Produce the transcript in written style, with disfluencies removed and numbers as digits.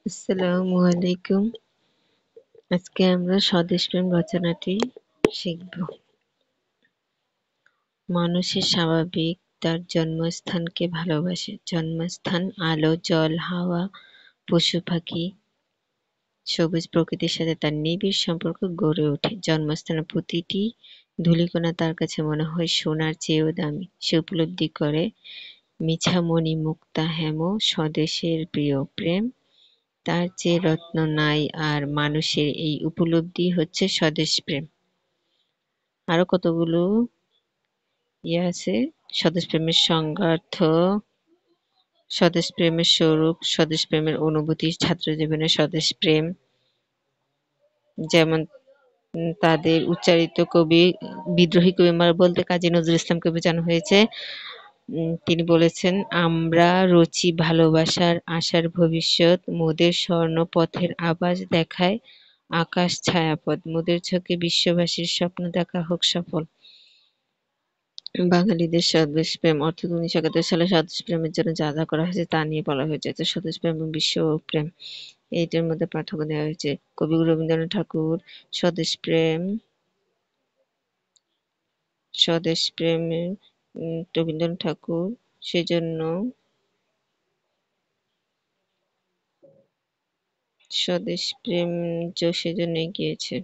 আসসালামু আলাইকুম। আজকে আমরা স্বদেশপ্রেম রচনাটি শিখব। মানুষের স্বাভাবিক তার জন্মস্থানকে ভালোবাসে। জন্মস্থান আলো, জল, হাওয়া, পশু পাখি, সবুজ প্রকৃতির সাথে তার নিবিড় সম্পর্ক গড়ে ওঠে। জন্মস্থানের প্রতিটি ধূলিকণা তার কাছে মনে হয় সোনার চেয়েও দামি। সে উপলব্ধি করে মিছামণি মুক্তা হেম স্বদেশের প্রিয় প্রেম তার চেয়ে রত্ন নাই আর মানুষের এই উপলব্ধি হচ্ছে স্বদেশ প্রেম। আরো কতগুলো আছে। স্বদেশ প্রেমের সংজ্ঞার্থ, স্বদেশ প্রেমের স্বরূপ, স্বদেশ প্রেমের অনুভূতি, ছাত্র জীবনের স্বদেশ প্রেম, যেমন তাদের উচ্চারিত কবি, বিদ্রোহী কবি বলতে কাজী নজরুল ইসলামকে বোঝানো হয়েছে। তিনি বলেছেন, আমরা রচি ভালোবাসার আশার ভবিষ্যৎ, মোদের স্বর্ণ পথের আভাস দেখায় আকাশ ছায়াপথ, মোদের চোখে বিশ্ববাসীর স্বপ্ন দেখা হোক সফল। বাঙালিদের স্বদেশ প্রেম অর্থাৎ 1971 সালে স্বদেশ প্রেমের জন্য যা যা করা হয়েছে তা নিয়ে বলা হয়েছে। তো স্বদেশ প্রেম এবং বিশ্ব প্রেম এইটার মধ্যে পার্থক্য দেওয়া হয়েছে। কবি রবীন্দ্রনাথ ঠাকুর স্বদেশ প্রেম স্বদেশ প্রেমে রবীন্দ্রনাথ ঠাকুর সেজন্য স্বদেশ প্রেম সেজন্য গিয়েছে।